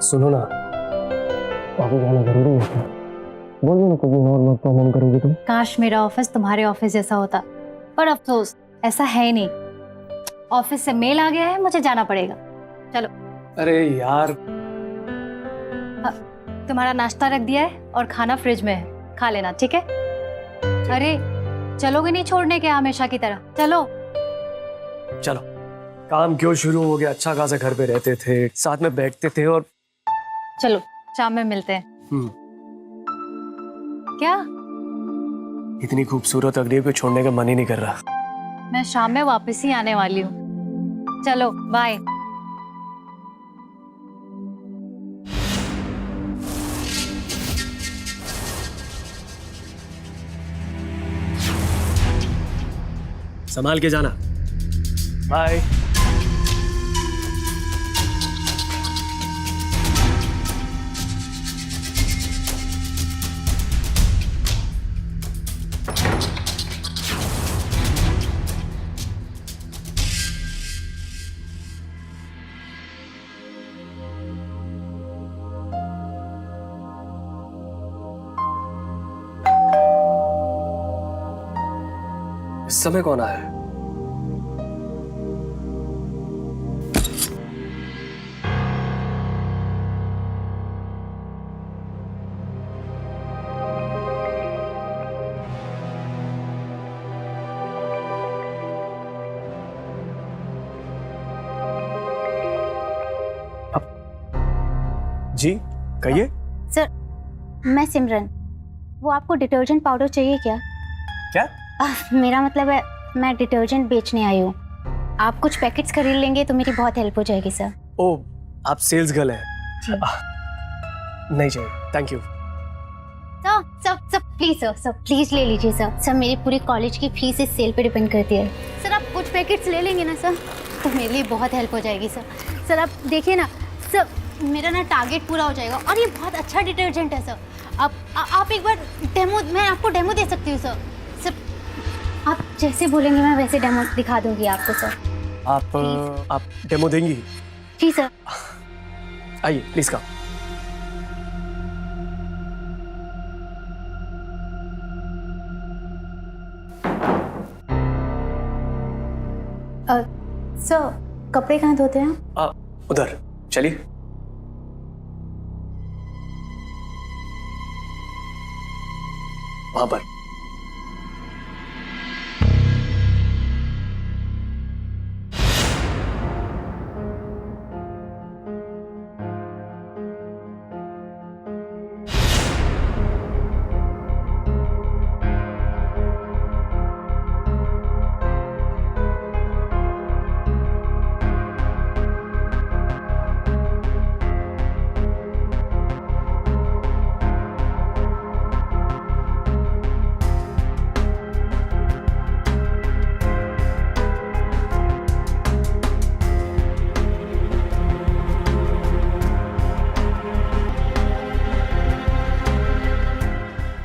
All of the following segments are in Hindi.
सुनो ना, ऑफिस जाना जरूरी है क्या? बोल दो ना कभी और वर्क फ्रॉम होम करोगी तुम। काश मेरा ऑफिस तुम्हारे ऑफिस जैसा होता, पर अफसोस ऐसा है ही नहीं। ऑफिस से मेल आ गया है, मुझे जाना पड़ेगा। चलो। अरे यार, तुम्हारा नाश्ता रख दिया है और खाना फ्रिज में है, खा लेना, ठीक है? अरे चलोगे नहीं छोड़ने के हमेशा की तरह? चलो चलो। काम क्यों शुरू हो गया? अच्छा खासा घर पे रहते थे, साथ में बैठते थे और चलो शाम में मिलते हैं। क्या? इतनी खूबसूरत अग्नि को छोड़ने का मन ही नहीं कर रहा। मैं शाम में वापस ही आने वाली हूँ। चलो बाय। संभाल के जाना। बाय। इस समय कौन आया है? जी कहिए। सर, मैं सिमरन। वो आपको डिटर्जेंट पाउडर चाहिए क्या? क्या? मेरा मतलब है मैं डिटर्जेंट बेचने आई हूँ। आप कुछ पैकेट्स खरीद लेंगे तो मेरी बहुत हेल्प हो जाएगी सर। ओ, आप सेल्स गर्ल हैं? जी। नहीं चाहिए, thank you. Sir sir sir please sir please ले लीजिए सर। सर मेरी पूरी कॉलेज की फीस इस सेल पे डिपेंड करती है। सर आप कुछ पैकेट्स ले लेंगे ना सर, तो मेरे लिए बहुत हेल्प हो जाएगी सर। सर आप देखिए ना सर, मेरा ना टारगेट पूरा हो जाएगा और ये बहुत अच्छा डिटर्जेंट है सर। आप एक बार डेमो, मैं आपको डेमो दे सकती हूँ सर। सर आप जैसे बोलेंगे मैं वैसे डेमो दिखा दूंगी आपको सर। आप डेमो देंगी? जी सर। आइए प्लीज कम। सर कपड़े कहाँ धोते हैं आप? उधर चलिए। वहां पर।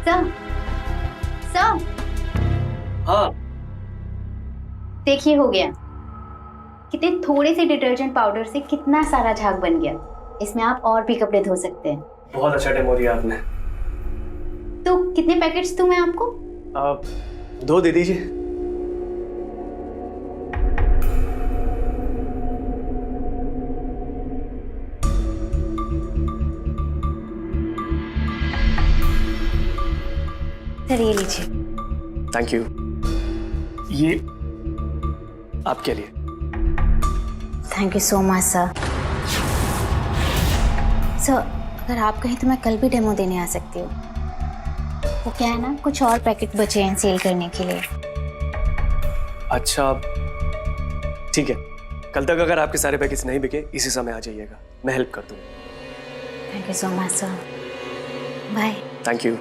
सर सर हाँ, देखिए हो गया। कितने थोड़े से डिटर्जेंट पाउडर से कितना सारा झाग बन गया। इसमें आप और भी कपड़े धो सकते हैं। बहुत अच्छा डेमो दिया आपने। तो कितने पैकेट्स दूं मैं आपको? आप 2 दे दीजिए। सर ये लीजिए। Thank you. ये आपके लिए। Thank you so much sir. Sir अगर आप कहें तो मैं कल भी डेमो देने आ सकती हूँ। वो क्या है ना, कुछ और पैकेट बचे हैं सेल करने के लिए। अच्छा ठीक है, कल तक अगर आपके सारे पैकेज नहीं बिके इसी समय आ जाइएगा, मैं हेल्प कर दूंगा। Thank you so much sir. Bye. Thank you.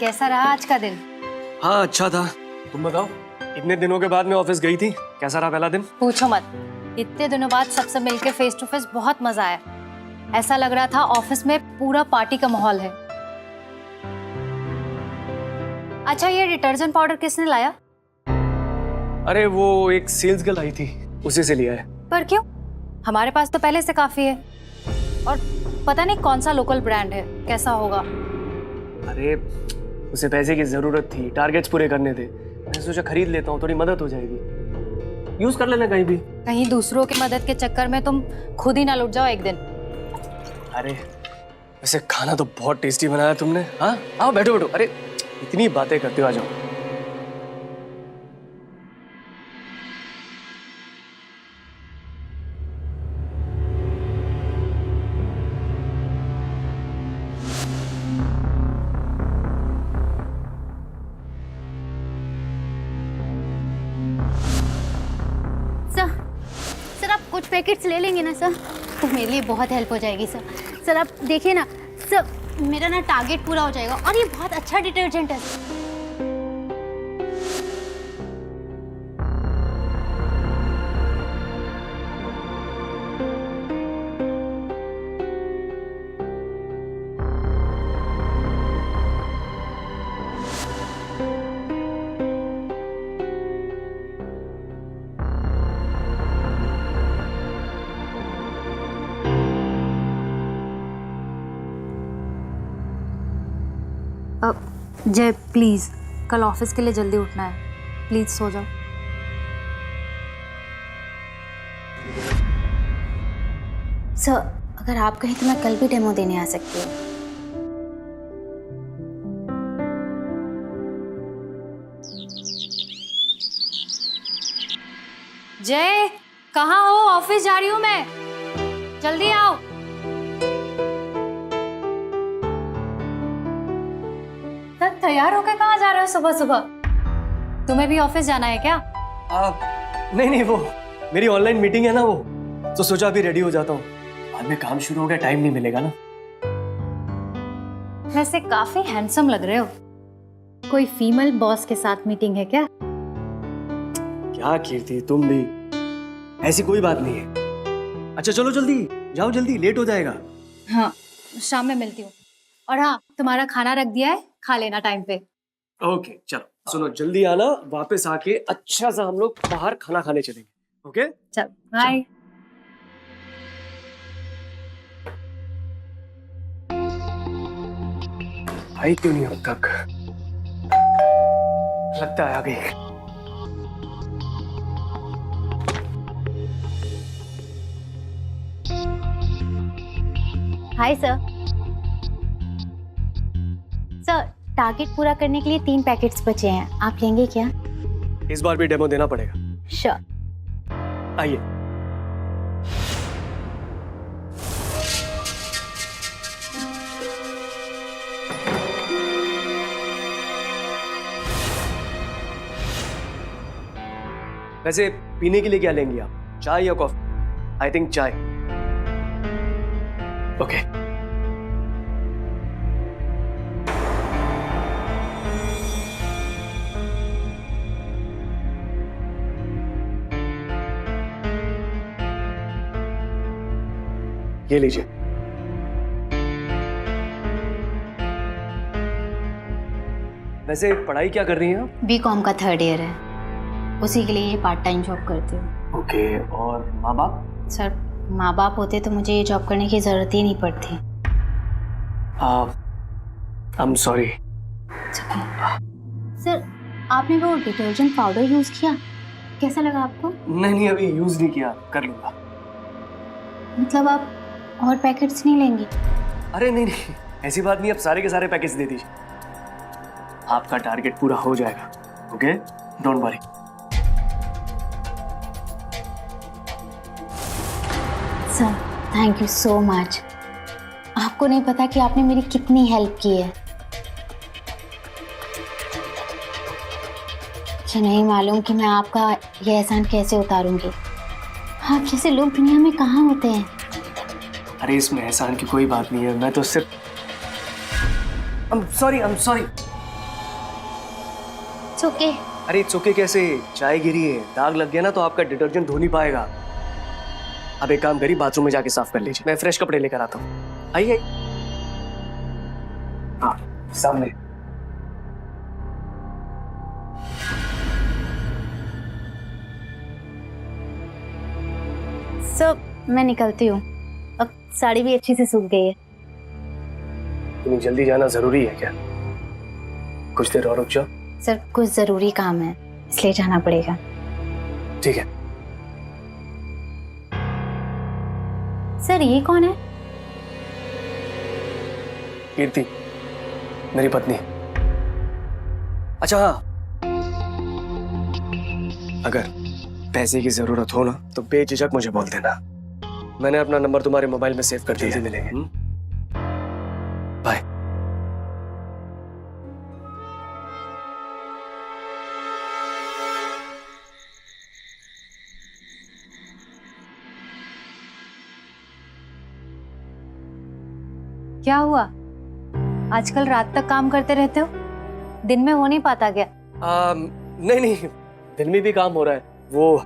कैसा रहा आज का दिन? हाँ अच्छा था। तुम बताओ, इतने दिनों के बाद में ऑफिस गई थी, कैसा रहा पहला दिन? पूछो मत, इतने दिनों बाद सबसे मिलके फेस टू फेस बहुत मजा आया। ऐसा लग रहा था ऑफिस में पूरा पार्टी का माहौल है। अच्छा, ये डिटर्जेंट पाउडर किसने लाया? अरे वो एक सेल्स गर्ल आई थी, उसी से लिया है। पर क्यों? हमारे पास तो पहले से काफी है। और पता नहीं कौन सा लोकल ब्रांड है, कैसा होगा। अरे उसे पैसे की जरूरत थी, टारगेट्स पूरे करने थे। मैंने सोचा खरीद लेता हूँ, थोड़ी मदद हो जाएगी। यूज कर लेना कहीं भी। कहीं दूसरों की मदद के चक्कर में तुम खुद ही ना लुट जाओ एक दिन। अरे वैसे खाना तो बहुत टेस्टी बनाया तुमने। हाँ आओ बैठो बैठो। अरे इतनी बातें करते हो, आ जाओ। सर आप कुछ पैकेट्स ले लेंगे ना सर, तो मेरे लिए बहुत हेल्प हो जाएगी सर। सर आप देखिए ना सर, मेरा ना टारगेट पूरा हो जाएगा और ये बहुत अच्छा डिटर्जेंट है। जय प्लीज, कल ऑफिस के लिए जल्दी उठना है। प्लीज सो जाओ। सर अगर आप कहें तो मैं कल भी डेमो देने आ सकती हूँ। जय, कहाँ हो? ऑफिस जा रही हूँ मैं, जल्दी आओ। तब तैयार होकर कहाँ जा रहे हो सुबह सुबह? तुम्हें भी ऑफिस जाना है क्या? नहीं नहीं, वो मेरी ऑनलाइन मीटिंग है ना, वो तो सोचा अभी रेडी हो जाता हूँ, बाद में काम शुरू हो गया, टाइम नहीं मिलेगा ना। वैसे काफी हैंडसम लग रहे हो। कोई फीमेल बॉस के साथ मीटिंग है क्या? क्या कीर्ति, तुम भी। ऐसी कोई बात नहीं है। अच्छा चलो जल्दी जाओ, जल्दी लेट हो जाएगा। हाँ, शाम में मिलती हूँ। और हाँ, तुम्हारा खाना रख दिया है, खा लेना टाइम पे। ओके चलो, सुनो जल्दी आना, वापस आके अच्छा सा हम लोग बाहर खाना खाने चलेंगे। ओके चल बाय। आई क्यों नहीं अब तक? लगता है आ गई। Hi sir. सर टारगेट पूरा करने के लिए 3 पैकेट्स बचे हैं, आप लेंगे क्या? इस बार भी डेमो देना पड़ेगा। श्योर। आइए। वैसे पीने के लिए क्या लेंगी आप, चाय या कॉफी? आई थिंक चाय। ओके ये लीजिए। वैसे पढ़ाई क्या कर रही हैं आप? बीकॉम का 3rd ईयर है, उसी के लिए ये पार्ट टाइम जॉब करती हूँ। ओके, और माँ बाप? सर माँ बाप होते तो मुझे ये जॉब करने की जरूरत ही नहीं पड़ती। I am sorry. सर आपने वो डिटर्जेंट पाउडर यूज किया, कैसा लगा आपको? नहीं अभी यूज नहीं किया, कर लूंगा। मतलब आप और पैकेट्स नहीं लेंगी? अरे नहीं ऐसी बात नहीं, अब सारे के सारे पैकेज दे दीजिए, आपका टारगेट पूरा हो जाएगा। Okay don't worry. Sir thank you so much. आपको नहीं पता कि आपने मेरी कितनी हेल्प की है। मुझे नहीं मालूम कि मैं आपका ये एहसान कैसे उतारूंगी। आप जैसे लोग दुनिया में कहाँ होते हैं। अरे इसमें एहसान की कोई बात नहीं है, मैं तो सिर्फ I'm sorry। It's okay. अरे चुके कैसे, चाय गिरी है, दाग लग गया ना तो आपका डिटर्जेंट धो नहीं पाएगा। अब एक काम करिए, बाथरूम में जाके साफ कर लीजिए, मैं फ्रेश कपड़े लेकर आता हूँ। आइए। हाँ सामने। सर मैं निकलती हूँ, अब साड़ी भी अच्छी से सूख गई है। तुम्हें जल्दी जाना जरूरी है क्या? कुछ देर और रुक जाओ। सर कुछ जरूरी काम है इसलिए जाना पड़ेगा। ठीक है। सर ये कौन है? कीर्ति, मेरी पत्नी। अच्छा हाँ, अगर पैसे की जरूरत हो ना तो बेझिझक मुझे बोल देना। मैंने अपना नंबर तुम्हारे मोबाइल में सेव कर दिया। मिलेंगे। बाय। क्या हुआ? आजकल रात तक काम करते रहते हो, दिन में हो नहीं पाता क्या? नहीं नहीं, दिन में भी काम हो रहा है। वो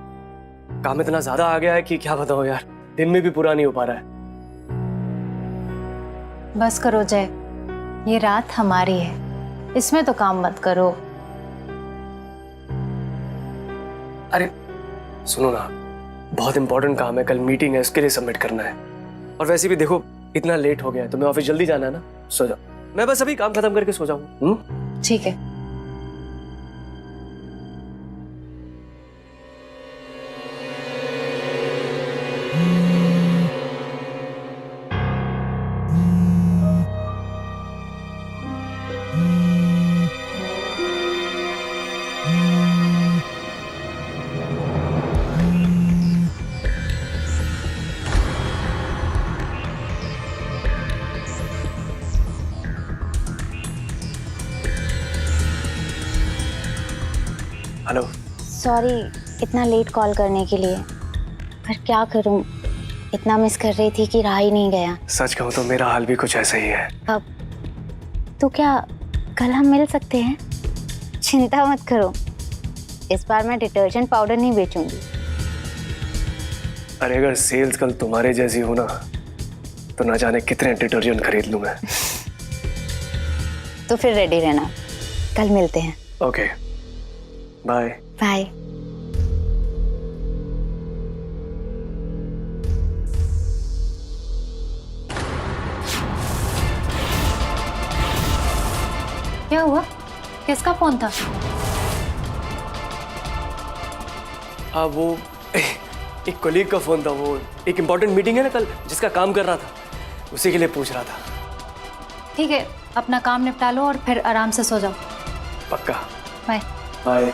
काम इतना ज्यादा आ गया है कि क्या बताऊं यार, दिन में भी पूरा नहीं हो पा रहा है। बस करो जय, ये रात हमारी है, इसमें तो काम मत करो। अरे सुनो ना, बहुत इंपॉर्टेंट काम है, कल मीटिंग है, उसके लिए सबमिट करना है। और वैसे भी देखो इतना लेट हो गया है, तुम्हें ऑफिस जल्दी जाना है ना, सो जाओ। मैं बस अभी काम खत्म करके सो जाऊं। ठीक है। हेलो। सॉरी इतना लेट कॉल करने के लिए, पर क्या करूं, इतना मिस कर रही थी कि रहा ही नहीं गया। सच कहूं तो मेरा हाल भी कुछ ऐसा ही है। अब तो क्या कल हम मिल सकते हैं? चिंता मत करो, इस बार मैं डिटर्जेंट पाउडर नहीं बेचूंगी। अरे अगर सेल्स कल तुम्हारे जैसी हो ना तो ना जाने कितने डिटर्जेंट खरीद लूं मैं। तो फिर रेडी रहना, कल मिलते हैं। Okay bye. बाय। क्या हुआ? किसका फोन था? वो एक कोलीग का फोन था। वो एक इम्पोर्टेंट मीटिंग है ना कल, जिसका काम कर रहा था, उसी के लिए पूछ रहा था। ठीक है, अपना काम निपटा लो और फिर आराम से सो जाओ। पक्का। बाय। बाय।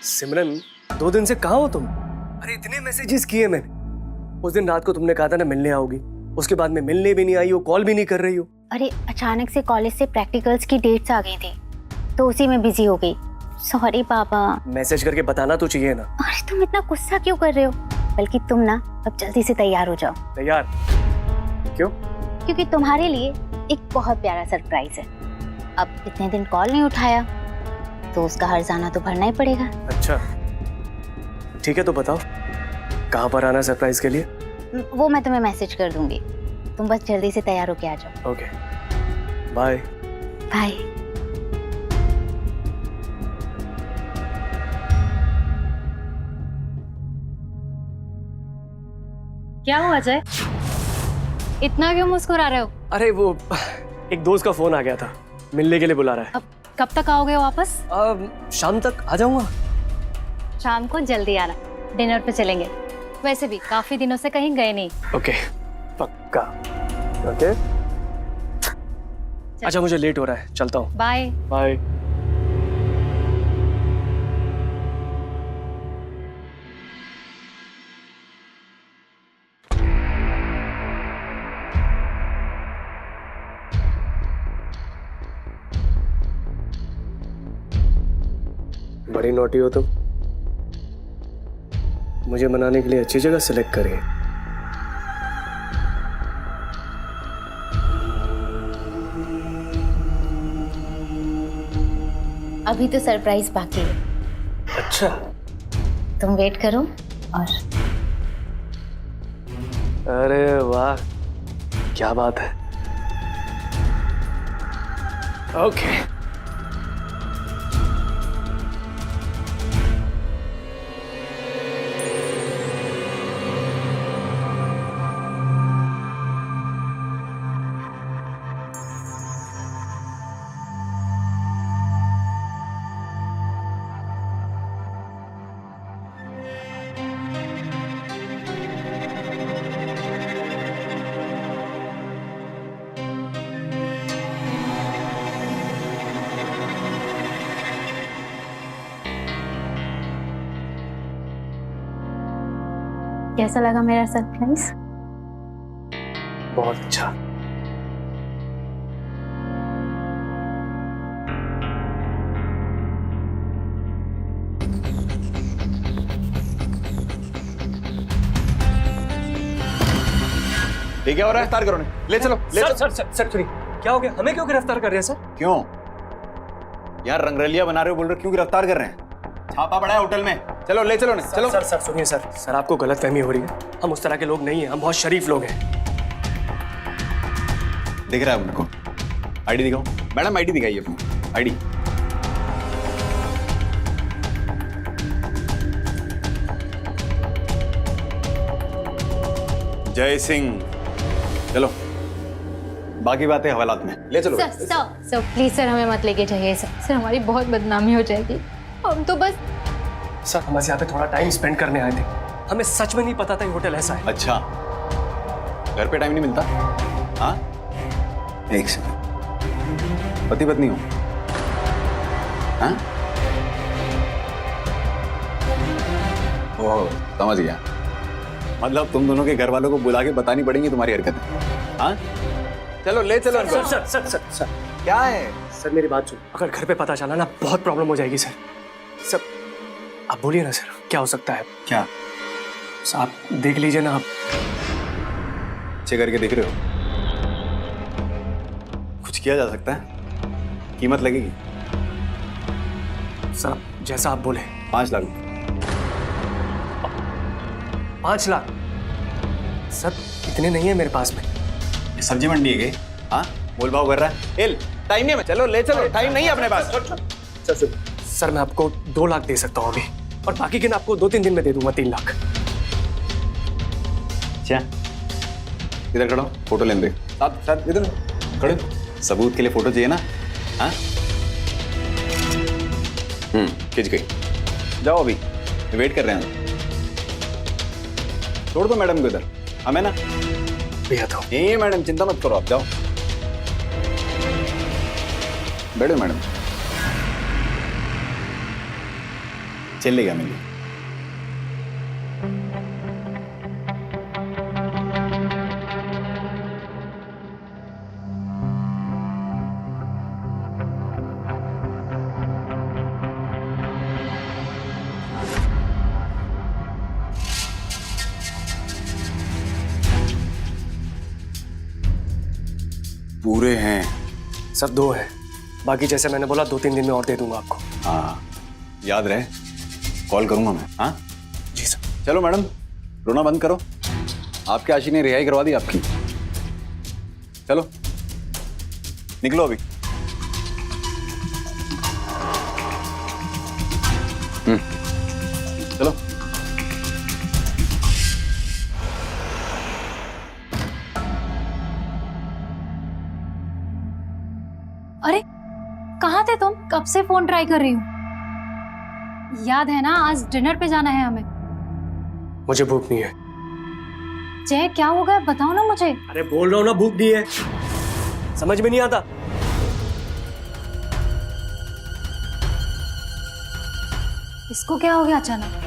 सिमरन, 2 दिन से कहाँ हो तुम? अरे इतने मैसेजेस किए मैंने। उस दिन रात को तुमने कहा था ना मिलने आओगी, उसके बाद में मिलने भी नहीं आई हो, कॉल भी नहीं कर रही हो। अरे अचानक से कॉलेज से प्रैक्टिकल्स की डेट्स आ गई थी तो उसी में बिजी हो गई। सॉरी पापा। मैसेज करके बताना तो चाहिए ना। अरे तुम इतना गुस्सा क्यों कर रहे हो? बल्कि तुम ना अब जल्दी से तैयार हो जाओ। तैयार? क्यों? क्योंकि तुम्हारे लिए एक बहुत प्यारा सरप्राइज है। अब इतने दिन कॉल नहीं उठाया तो उसका हर्जाना तो भरना ही पड़ेगा। अच्छा ठीक है, तो बताओ कहाँ पर आना सरप्राइज के लिए? वो मैं तुम्हें मैसेज कर दूंगी, तुम बस जल्दी से तैयार होके आ जाओ। Okay bye. बाय। क्या हुआ जय, इतना क्यों मुस्कुरा रहे हो? अरे वो एक दोस्त का फोन आ गया था, मिलने के लिए बुला रहा है। अब कब तक आओगे वापस? शाम तक आ जाऊंगा। शाम को जल्दी आना, डिनर पे चलेंगे। वैसे भी काफी दिनों से कहीं गए नहीं। ओके पक्का। ओके अच्छा मुझे लेट हो रहा है, चलता हूँ। बाय। बाय। बड़ी नोटी हो तुम, मुझे मनाने के लिए अच्छी जगह सिलेक्ट करी। अभी तो सरप्राइज बाकी है, अच्छा, तुम वेट करो। और अरे वाह, क्या बात है। ओके, कैसा लगा मेरा सरप्राइज? बहुत अच्छा। ये क्या हो रहा है? गिरफ्तार करो, ले चलो, ले सर चलो। सर सर सर सुनिए, क्या हो गया? हमें क्यों गिरफ्तार कर रहे हैं सर? क्यों? यार रंगरलिया बना रहे हो, बोल रहे हो, क्यों गिरफ्तार कर रहे हैं? छापा पड़ा है होटल में, चलो ले चलो, नहीं चलो। सर सर सुनिए सर, सर आपको गलतफहमी हो रही है। हम उस तरह के लोग नहीं हैं, हम बहुत शरीफ लोग हैं। दिख रहा है उनको? आईडी दिखाओ मैडम, आईडी दिखाइए अपनी आईडी। जय सिंह। चलो बाकी बातें हवालात में, ले चलो। Sir sir sir please sir, हमें मत लेके जाइए सर। सर हमारी बहुत बदनामी हो जाएगी। हम तो बस सर हम बस यहाँ पे थोड़ा टाइम स्पेंड करने आए थे, हमें सच में नहीं पता था ये होटल ऐसा है। अच्छा, घर पे टाइम नहीं मिलता? हाँ, एक सेकंड, पति पत्नी हो? हाँ, ओह समझ गया, मतलब तुम दोनों के घर वालों को बुला के बतानी पड़ेंगी तुम्हारी हरकतें। हाँ चलो ले चलो। Sir sir sir sir sir क्या है? सर मेरी बात सुनो, अगर घर पे पता चला ना बहुत प्रॉब्लम हो जाएगी सर। सर आप बोलिए ना सर, क्या हो सकता है? क्या? सर आप देख लीजिए ना, आप अच्छे करके देख रहे हो? कुछ किया जा सकता है? कीमत लगेगी? सर जैसा आप बोले। 5 लाख। 5 लाख? सर इतने नहीं है मेरे पास में। ये सब्जी मंडी है क्या? हाँ मोल भाव कर रहा है। एल टाइम नहीं है, चलो ले चलो, टाइम नहीं है अपने पास। सर सर मैं आपको 2 लाख दे सकता हूँ अभी, और बाकी के ना आपको 2-3 दिन में दे दूंगा 3 लाख। क्या? इधर खड़ा हो, फोटो लेने दे। साथ साथ इधर खड़े, सबूत के लिए फोटो चाहिए ना? हाँ खिंच गई, जाओ अभी वेट कर रहे हैं। छोड़ दो मैडम को इधर, हमें ना भैया तो ये मैडम चिंता मत करो, आप जाओ बैठो मैडम। चलेगा मिलिए। पूरे हैं सर 2 है, बाकी जैसे मैंने बोला 2-3 दिन में और दे दूंगा आपको। हाँ याद रहे, कॉल करूंगा मैं। हाँ जी सर। चलो मैडम रोना बंद करो, आपके आशी ने रिहाई करवा दी आपकी। चलो निकलो अभी। चलो अरे कहाँ थे तुम? कब से फोन ट्राई कर रही हूँ। याद है ना आज डिनर पे जाना है हमें। मुझे भूख नहीं है। जय क्या हो गया बताओ ना मुझे। अरे बोल रहा हूँ ना भूख नहीं है, समझ में नहीं आता। इसको क्या हो गया अचानक?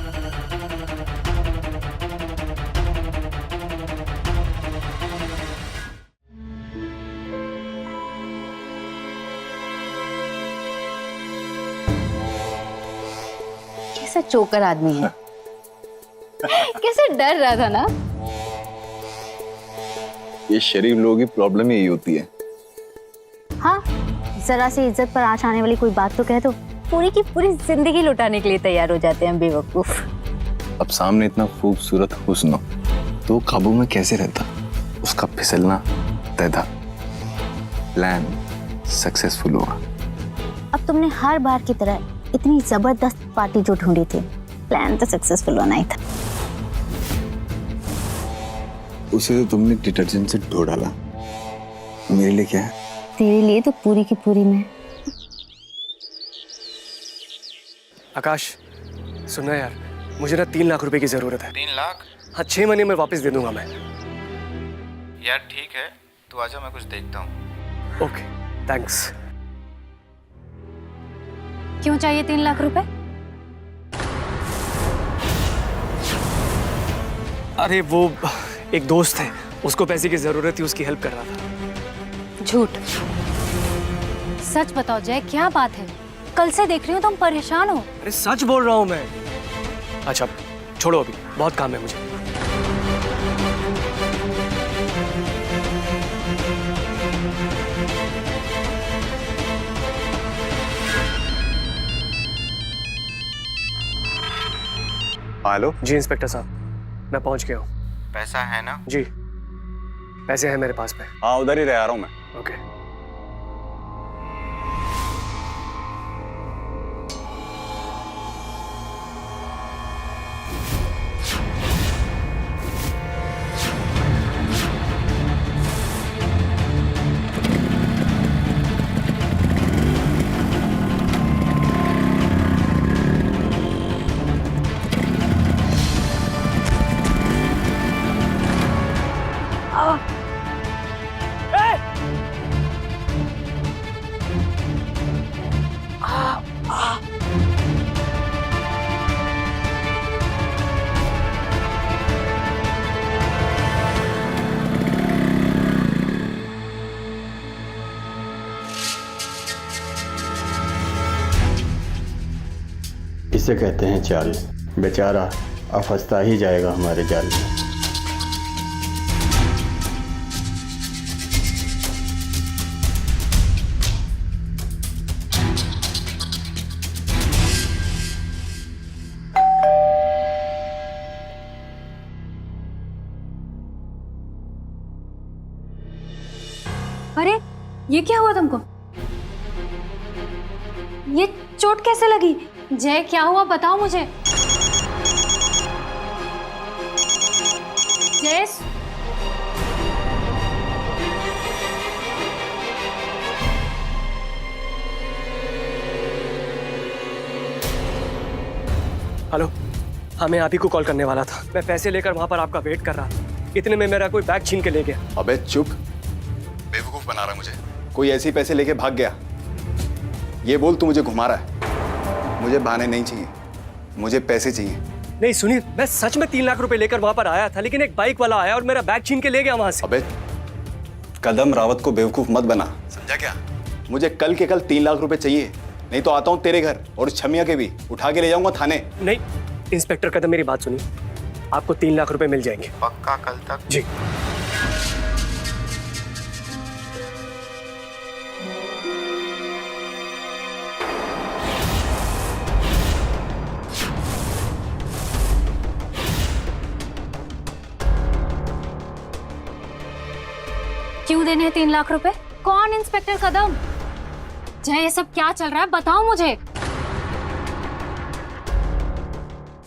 कैसा चोकर आदमी है। कैसे डर रहा था ना। ये शरीफ लोगों की प्रॉब्लम ही यही होती है। हाँ जरा सी इज्जत पर आँच आने वाली कोई बात तो कह दो, पूरी की पूरी जिंदगी लुटाने के लिए तैयार हो जाते हैं बेवकूफ। अब सामने इतना खूबसूरत हुस्न हो तो काबू में कैसे रहता? उसका फिसलना तय था, प्लान सक्सेसफुल हुआ। अब तुमने हर बार की तरह इतनी जबरदस्त पार्टी जो ढूंढी थी, प्लान तो सक्सेसफुल होना ही था। उसे तो तुमने डिटर्जेंट से धो डाला, मेरे लिए क्या है? तेरे लिए तो पूरी की पूरी मैं। आकाश सुनना यार, मुझे ना 3 लाख रुपए की जरूरत है। 3 लाख? हाँ 6 महीने में वापस दे दूंगा मैं। यार ठीक है, तू आजा, मैं कुछ देखता हूँ। Okay thanks. क्यों चाहिए 3 लाख रुपए? अरे वो एक दोस्त है, उसको पैसे की जरूरत थी, उसकी हेल्प कर रहा था। झूठ। सच बताओ जय, क्या बात है? कल से देख रही हूँ तुम परेशान हो। अरे सच बोल रहा हूँ मैं। अच्छा छोड़ो, अभी बहुत काम है मुझे। हेलो जी इंस्पेक्टर साहब, मैं पहुंच गया हूँ। पैसा है ना? जी पैसे हैं मेरे पास में। हाँ उधर ही रह रहा हूँ मैं। ओके। इसे कहते हैं चाल। बेचारा अब फंसता ही जाएगा हमारे जाल में। अरे ये क्या हुआ तुमको? ये चोट कैसे लगी? जय क्या हुआ बताओ मुझे। जय हेलो, हाँ मैं आप ही को कॉल करने वाला था। मैं पैसे लेकर वहां पर आपका वेट कर रहा था, इतने में मेरा कोई बैग छीन के ले गया। अबे चुप, बेवकूफ बना रहा है मुझे। कोई ऐसे ही पैसे लेके भाग गया? ये बोल तू मुझे घुमा रहा है? मुझे बहाने नहीं चाहिए, मुझे पैसे चाहिए। नहीं सुनिए, मैं सच में 3 लाख रुपए लेकर वहां पर आया था, लेकिन एक बाइक वाला आया और मेरा बैग छीन के ले गया वहां से। अबे कदम रावत को बेवकूफ मत बना, समझा क्या? मुझे कल के कल 3 लाख रुपए चाहिए, नहीं तो आता हूँ तेरे घर और उस छमिया के भी उठा के ले जाऊंगा थाने। नहीं इंस्पेक्टर कदम, मेरी बात सुनिए, आपको 3 लाख रुपए मिल जाएंगे। पक्का कल तक? जी। क्यों देने हैं 3 लाख रुपए? कौन इंस्पेक्टर कदम? जय ये सब क्या चल रहा है बताओ मुझे।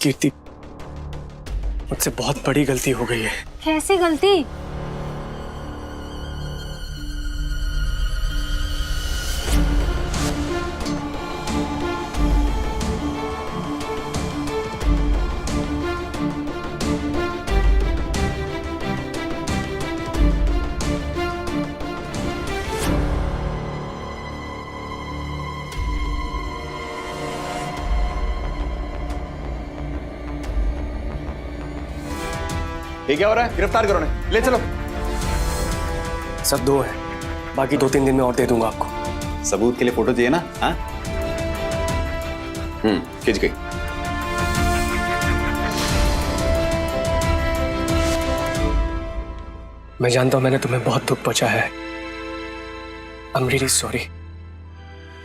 कीर्ति, मुझसे बहुत बड़ी गलती हो गई है। कैसी गलती? ये क्या हो रहा है? गिरफ्तार करो ने, ले चलो। सब 2 है, बाकी 2-3 दिन में और दे दूंगा आपको। सबूत के लिए फोटो चाहिए ना? हाँ खिंच गई। मैं जानता हूं मैंने तुम्हें बहुत दुख पहुंचाया है, आई एम रियली सॉरी,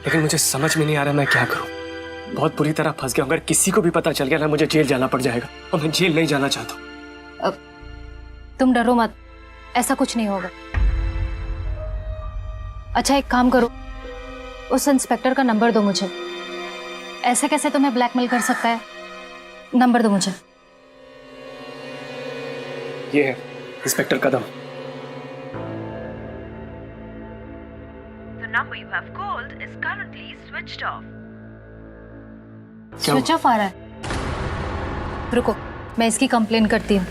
लेकिन मुझे समझ में नहीं आ रहा मैं क्या करूं। बहुत बुरी तरह फंस गया हूं। अगर किसी को भी पता चल गया ना, मुझे जेल जाना पड़ जाएगा, और मैं जेल नहीं जाना चाहता। तुम डरो मत, ऐसा कुछ नहीं होगा। अच्छा एक काम करो, उस इंस्पेक्टर का नंबर दो मुझे। ऐसे कैसे तुम्हें ब्लैकमेल कर सकता है? नंबर दो मुझे। ये है inspector Kadam. The number you have called is currently switched off. क्या स्विच ऑफ आ रहा है। रुको, मैं इसकी कंप्लेन करती हूँ।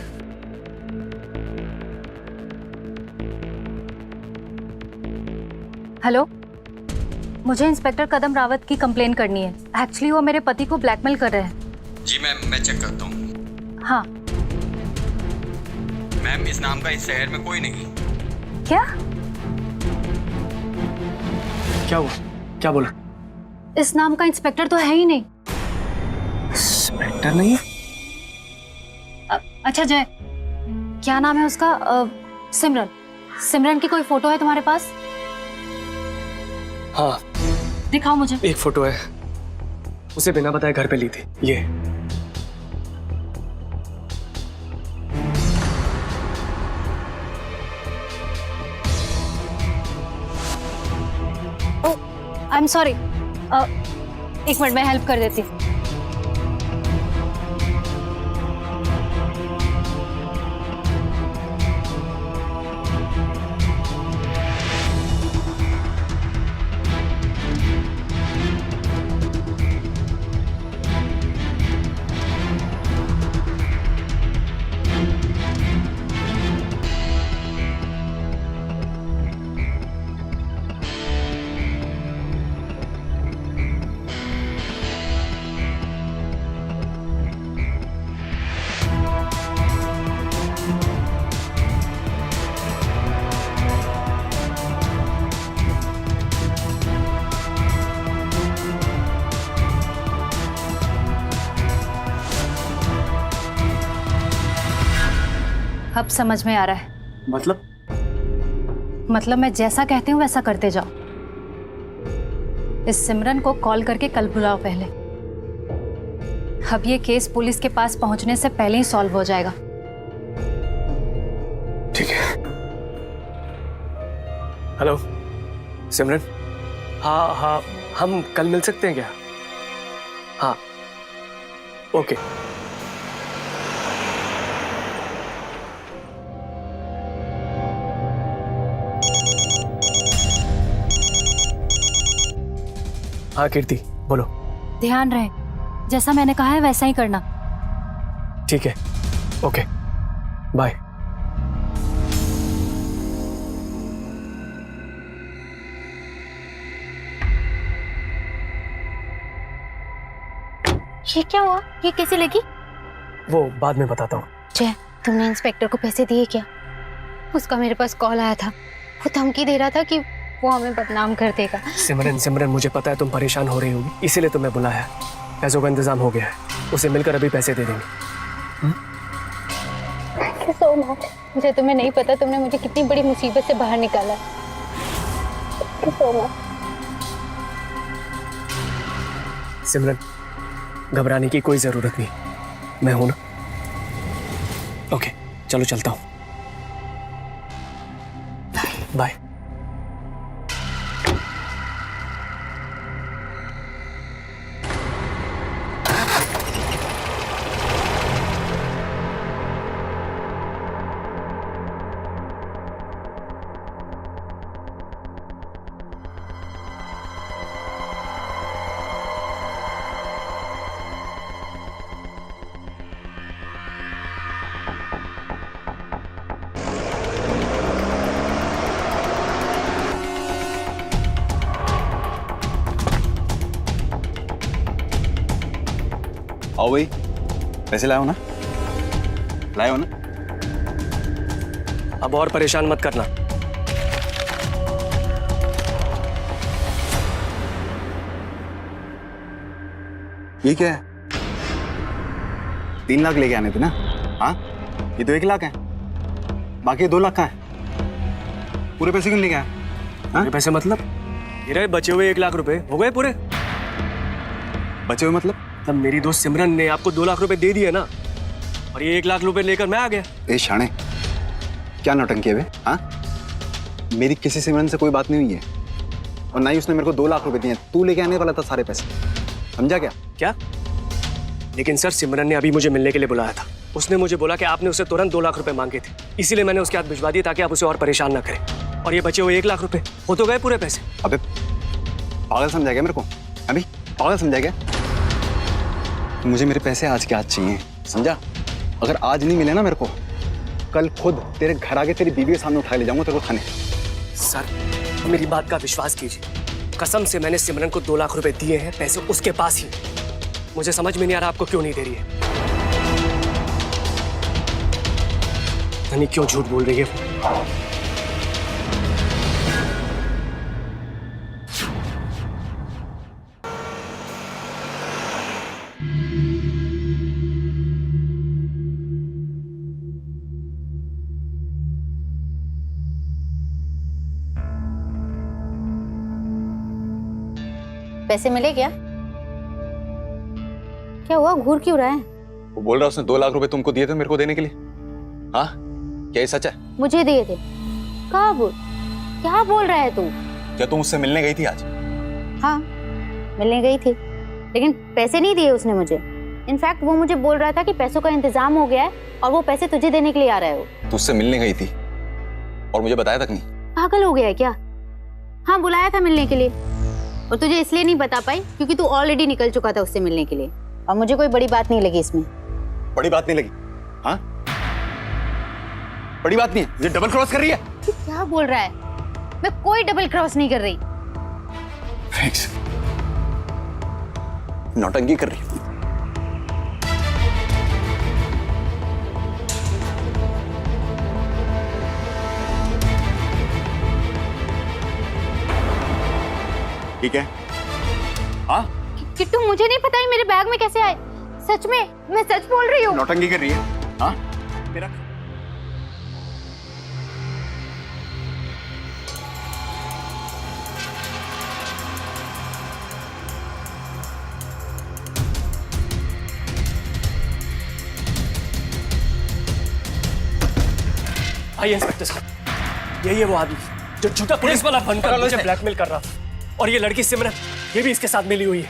हेलो, मुझे इंस्पेक्टर कदम रावत की कंप्लेन करनी है। एक्चुअली वो मेरे पति को ब्लैकमेल कर रहे हैं। जी मैम, मैं चेक करता हूँ। हाँ। मैम, इस नाम का इस शहर में कोई नहीं। क्या? क्या हुआ? क्या बोला? इस नाम का इंस्पेक्टर तो है ही नहीं। इंस्पेक्टर नहीं है? अच्छा जय, क्या नाम है उसका? सिमरन। सिमरन की कोई फोटो है तुम्हारे पास? हाँ, दिखाओ मुझे। एक फोटो है, उसे बिना बताए घर पे ली थी। ये आई एम सॉरी, एक मिनट मैं हेल्प कर देती हूँ। अब समझ में आ रहा है। मतलब मैं जैसा कहती हूँ वैसा करते जाओ। इस सिमरन को कॉल करके कल बुलाओ पहले। अब ये केस पुलिस के पास पहुंचने से पहले ही सॉल्व हो जाएगा। ठीक है। हेलो सिमरन। हाँ हाँ, हम कल मिल सकते हैं क्या? हाँ, ओके। हाँ कीर्ति, बोलो। ध्यान रहे, जैसा मैंने कहा है वैसा ही करना। ठीक है, ओके, बाय। ये क्या हुआ? ये कैसे लगी? वो बाद में बताता हूँ। जय, तुमने इंस्पेक्टर को पैसे दिए क्या? उसका मेरे पास कॉल आया था। वो धमकी दे रहा था कि वो हमें बदनाम कर देगा। सिमरन, मुझे पता है तुम परेशान हो रही होगी, इसीलिए तुम्हें बुलाया है। पैसों का इंतजाम हो गया है, उसे मिलकर अभी पैसे दे देंगे। Thank you so much. मुझे तुम्हें नहीं पता तुमने मुझे कितनी बड़ी मुसीबत से बाहर निकाला। Thank you so much. Simran, घबराने की कोई जरूरत नहीं, मैं हूं ना। ओके, चलो चलता हूं। बाय। आओ भाई, पैसे लाए हो ना? लाए हो ना? अब और परेशान मत करना। ये क्या है? 3 लाख लेके आने थे ना? हाँ, ये तो 1 लाख है, बाकी 2 लाख का है। पूरे पैसे क्यों लेके आया? पूरे पैसे मतलब? ये रहे बचे हुए 1 लाख रुपए, हो गए पूरे। बचे हुए मतलब? तब मेरी दोस्त सिमरन ने आपको 2 लाख रुपए दे दिए ना, और ये 1 लाख रुपए लेकर मैं आ गया। ए शाणे, क्या नौटंकी है बे? हाँ, मेरी किसी सिमरन से कोई बात नहीं हुई है, और ना ही उसने मेरे को 2 लाख रुपए दिए। तू लेके आने वाला था सारे पैसे, समझा क्या? क्या? लेकिन सर सिमरन ने अभी मुझे मिलने के लिए बुलाया था। उसने मुझे बोला कि आपने उसे तुरंत 2 लाख रुपए मांगे थे, इसीलिए मैंने उसके हाथ भिजवा दिए ताकि आप उसे और परेशान ना करें। और ये बचे हुए 1 लाख रुपए हो तो गए पूरे पैसे। अबे पागल समझा गया मेरे को? अभी पागल समझा गया? मुझे मेरे पैसे आज के आज चाहिए, समझा? अगर आज नहीं मिले ना मेरे को, कल खुद तेरे घर आके तेरी बीवी के सामने उठा ले जाऊंगा तेरे को थाने। सर मेरी बात का विश्वास कीजिए, कसम से मैंने सिमरन को 2 लाख रुपए दिए हैं, पैसे उसके पास ही। मुझे समझ में नहीं आ रहा आपको क्यों नहीं दे रही है। नहीं क्यों झूठ बोल रही है वो? पैसे मिले क्या? क्या हुआ, घूर क्यों रहा है? वो बोल रहा उसने 2 लाख रुपए तुमको दिए थे मेरे को देने के लिए। हाँ, क्या ये सच है? मुझे दिए थे? कहाँ बोल, क्या बोल रहा है तू? क्या तुम उससे मिलने गई थी आज? हाँ, मिलने गई थी, लेकिन पैसे नहीं दिए उसने मुझे। इनफैक्ट वो मुझे बोल रहा था कि पैसों का इंतजाम हो गया है और वो पैसे तुझे देने के लिए आ रहा है। वो तू उससे मिलने गई थी और मुझे बताया तक नहीं? पागल हो गया है क्या? हाँ, बुलाया था मिलने के लिए, और तुझे इसलिए नहीं बता पाई क्योंकि तू ऑलरेडी निकल चुका था उससे मिलने के लिए, और मुझे कोई बड़ी बात नहीं लगी इसमें। बड़ी बात नहीं लगी? हाँ, बड़ी बात नहीं है। ये डबल क्रॉस कर रही है। तू क्या बोल रहा है? मैं कोई डबल क्रॉस नहीं कर रही। नौटंकी कर रही है। ठीक है? हाँ, किट्टू मुझे नहीं पता ही मेरे बैग में कैसे आए। सच में, मैं सच बोल रही हूँ। नौटंकी कर रही है। हाँ, मेरा आइए इंस्पेक्टर साहब, यही है वो आदमी जो झूठा पुलिस वाला बनकर मुझे ब्लैकमेल कर रहा था, और ये लड़की सिमरन, ये भी इसके साथ मिली हुई है।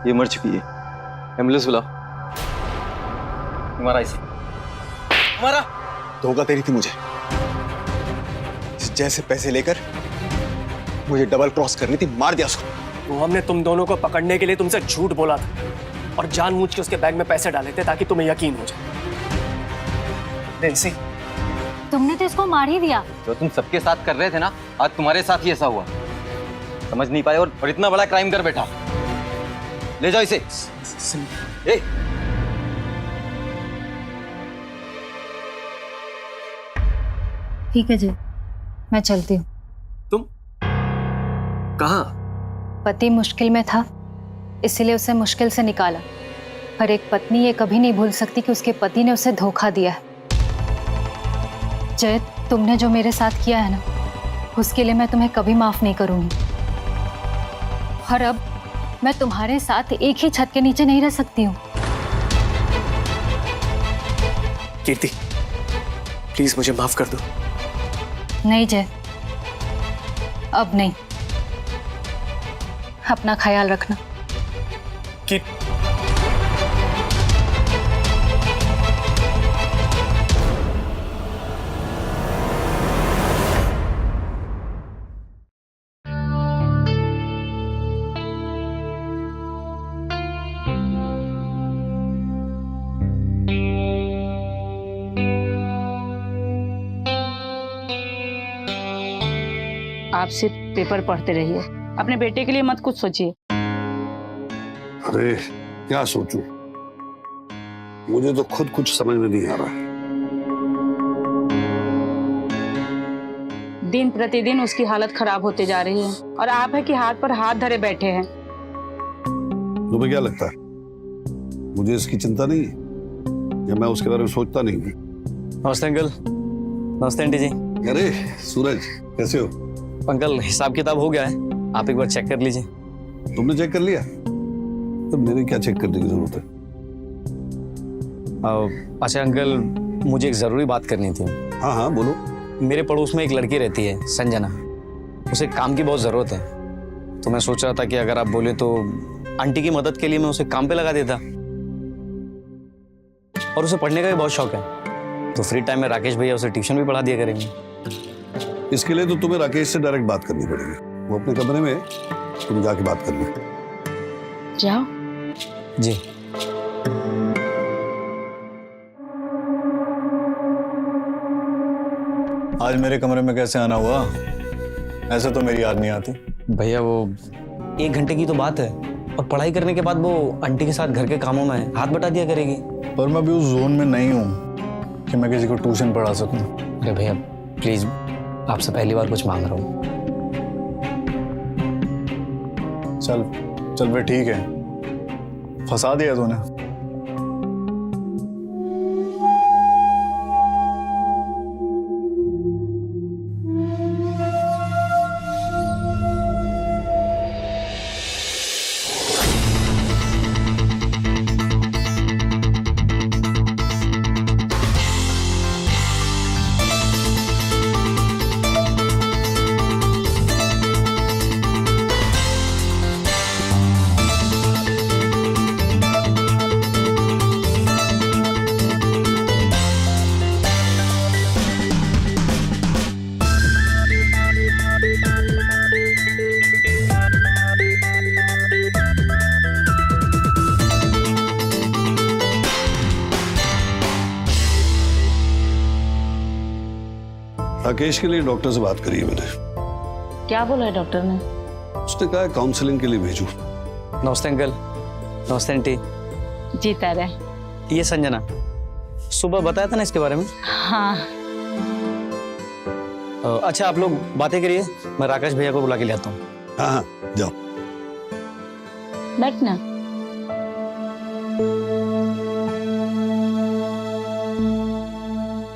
ये मर चुकी है। एम्बुलेंस बुलाओ। तुम्हारा इसे तुम्हारा धोखा तेरी थी मुझे, जैसे पैसे लेकर मुझे डबल क्रॉस करनी थी, मार दिया उसको। तो हमने तुम दोनों को पकड़ने के लिए तुमसे झूठ बोला था और जानबूझ के उसके बैग में पैसे डाले थे ताकि तुम्हें यकीन हो जाए। तुमने तो इसको मार ही दिया। जो तुम सबके साथ कर रहे थे ना, आज तुम्हारे साथ ही ऐसा हुआ। समझ नहीं पाए और इतना बड़ा क्राइम कर बैठा। ले जाओ इसे। ए, ठीक है जी, मैं चलती हूँ। तुम कहाँ? पति मुश्किल में था, इसीलिए उसे मुश्किल से निकाला। पर एक पत्नी ये कभी नहीं भूल सकती कि उसके पति ने उसे धोखा दिया है। जय, तुमने जो मेरे साथ किया है ना, उसके लिए मैं तुम्हें कभी माफ नहीं करूंगी। और अब मैं तुम्हारे साथ एक ही छत के नीचे नहीं रह सकती हूँ। कीर्ति, प्लीज मुझे माफ कर दो। नहीं जय, अब नहीं। अपना ख्याल रखना। कि आप सिर्फ पेपर पढ़ते रहिए, अपने बेटे के लिए मत कुछ सोचिए। अरे क्या सोचूं, मुझे तो खुद कुछ समझ में नहीं आ रहा है। दिन प्रतिदिन उसकी हालत खराब होते जा रही है और आप है कि हाथ पर हाथ धरे बैठे हैं। तुम्हें क्या लगता है मुझे इसकी चिंता नहीं है, या मैं उसके बारे में सोचता नहीं हूँ। नमस्ते अंकल। नमस्ते आंटी जी। अरे सूरज, कैसे हो? अंकल हिसाब किताब हो गया है, आप एक बार चेक कर लीजिए। तुमने चेक कर लिया? तो मेरे क्या चेक करने की जरूरत है? अच्छा अंकल, मुझे एक ज़रूरी बात करनी थी। हाँ हाँ बोलो। मेरे पड़ोस में एक लड़की रहती है, संजना। उसे काम की बहुत ज़रूरत है, तो मैं सोच रहा था कि अगर आप बोले तो आंटी की मदद के लिए मैं उसे काम पे लगा देता। और उसे पढ़ने का भी बहुत शौक है, तो फ्री टाइम में राकेश भैया उसे ट्यूशन भी पढ़ा दिया करेंगे। इसके लिए तो तुम्हें राकेश से डायरेक्ट बात करनी पड़ेगी। वो अपने कमरे में, तुम जाके बात कर लो। जाओ। जी। आज मेरे कमरे में कैसे आना हुआ? ऐसे तो मेरी याद नहीं आती। भैया वो 1 घंटे की तो बात है, और पढ़ाई करने के बाद वो आंटी के साथ घर के कामों में हाथ बटा दिया करेगी। पर मैं अभी उस जोन में नहीं हूँ कि मैं किसी को ट्यूशन पढ़ा सकूं। अरे भैया प्लीज, आपसे पहली बार कुछ मांग रहा हूँ। चल चल फिर ठीक है, फंसा दिया तूने। राकेश के लिए डॉक्टर से बात करी है मैंने। क्या बोला है डॉक्टर ने? उसने कहा है काउंसलिंग के लिए भेजूं। नमस्ते अंकल। नमस्ते आंटी। जीता रहे। ये संजना, सुबह बताया था ना इसके बारे में। हाँ। अच्छा आप लोग बातें करिए, मैं राकेश भैया को बुला के ले आता हूँ। हाँ हाँ जाओ। बैठना।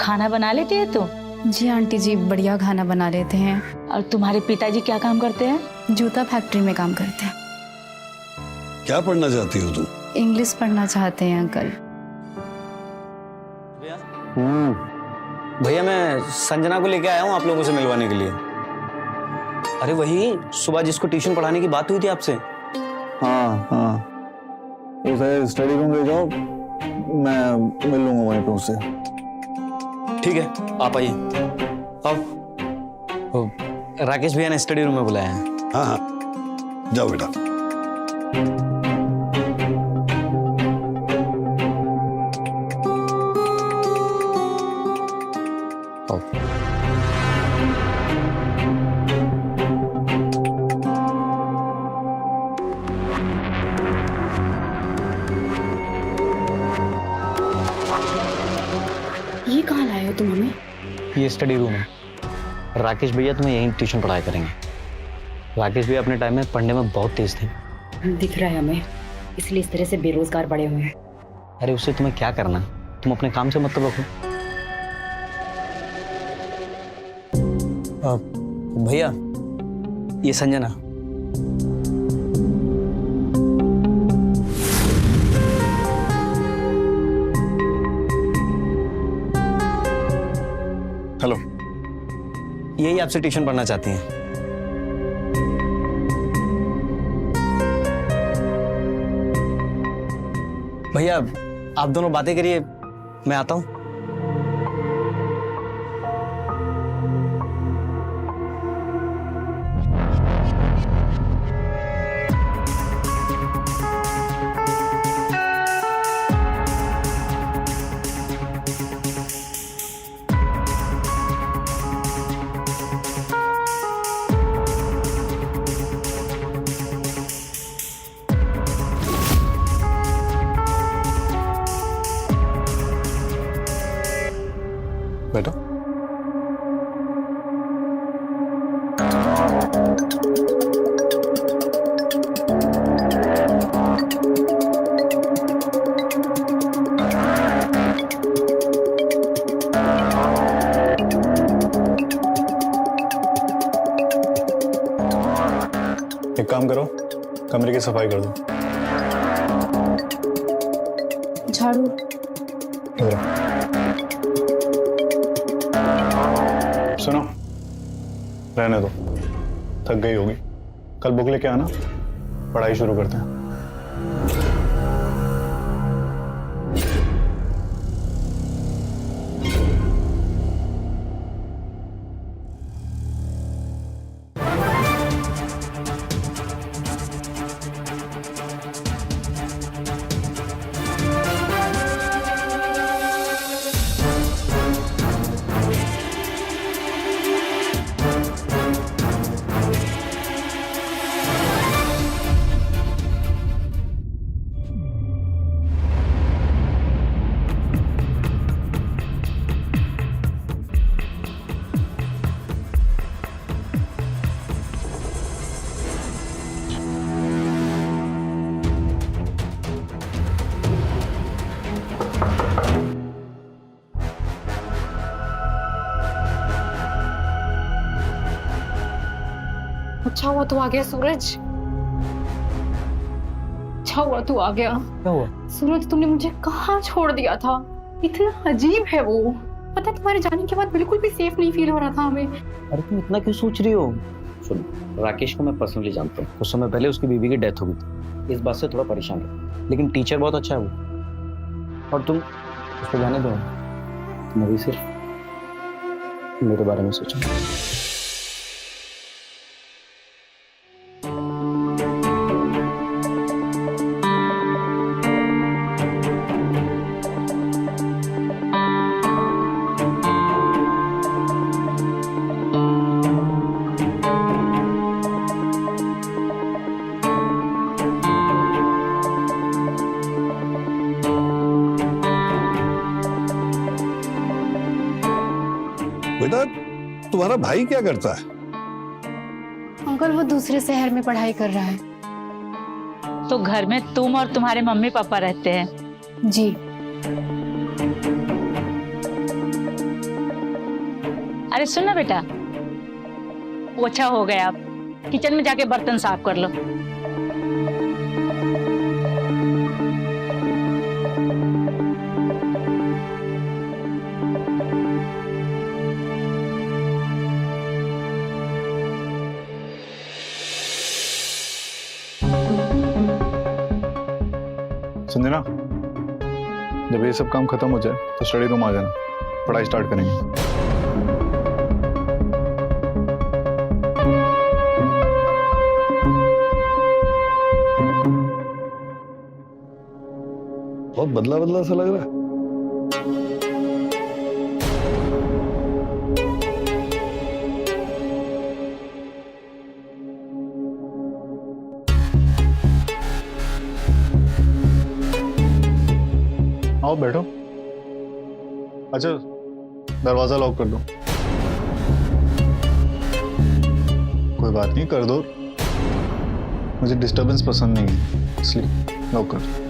खाना बना लेती है तू? जी आंटी जी, बढ़िया खाना बना लेते हैं। और तुम्हारे पिताजी क्या काम करते हैं? जूता फैक्ट्री में काम करते हैं। क्या पढ़ना चाहती हो तुम? इंग्लिश पढ़ना चाहते हैं अंकल। भैया मैं संजना को लेके आया हूँ आप लोगों से मिलवाने के लिए। अरे वही सुबह जिसको ट्यूशन पढ़ाने की बात हुई थी आपसे। हाँ हाँ, उसे स्टडी रूम ले जाओ, मैं मिल लूंगा वहीं पे उससे। ठीक है आप आइए। अब राकेश भैया ने स्टडी रूम में बुलाया है। हाँ हाँ जाओ बेटा। ये कहाँ लाए हो तुम हमें? ये स्टडी रूम है। राकेश भैया तुम्हें यहीं ट्यूशन पढ़ाया करेंगे। राकेश भैया अपने टाइम में पढ़ने में बहुत तेज थे। दिख रहा है हमें, इसलिए इस तरह से बेरोजगार पड़े हुए हैं। अरे उससे तुम्हें क्या करना, तुम अपने काम से मतलब रखो। भैया ये संजना। हेलो। यही आपसे ट्यूशन पढ़ना चाहती हैं। भैया आप दोनों बातें करिए, मैं आता हूं। बेटा काम करो, कमरे की सफाई कर दो। झाड़ू। सुनो, रहने दो, थक गई होगी। कल बुक लेके आना, पढ़ाई शुरू करते हैं। अच्छा हुआ तू आ गया सूरज। अच्छा हुआ तू आ गया। क्या हुआ? सूरज, तुमने मुझे कहाँ छोड़ दिया था? इतना अजीब है वो। पता है, तुम्हारे जाने के बाद बिल्कुल भी सेफ नहीं फील हो रहा था हमें। अरे तुम इतना क्यों सोच रही हो? सुन, राकेश को मैं पर्सनली जानता हूँ। कुछ समय पहले उसकी बीवी की डेथ हो गई थी, इस बात से थोड़ा परेशान है, लेकिन टीचर बहुत अच्छा है वो। और तुम उसको जाने दो, तुम अभी सिर्फ मेरे बारे में सोचो। बेटा, तुम्हारा भाई क्या करता है? अंकल, वो दूसरे शहर में पढ़ाई कर रहा है। तो घर में तुम और तुम्हारे मम्मी पापा रहते हैं? जी। अरे सुन ना बेटा, वो अच्छा हो गया, आप किचन में जाके बर्तन साफ कर लो। संजना, जब ये सब काम खत्म हो जाए तो स्टडी रूम आ जाना, पढ़ाई स्टार्ट करेंगे। बहुत बदला बदला सा लग रहा है। आओ बैठो। अच्छा, दरवाजा लॉक कर दो। कोई बात नहीं, कर दो, मुझे डिस्टरबेंस पसंद नहीं है, इसलिए लॉक कर दो।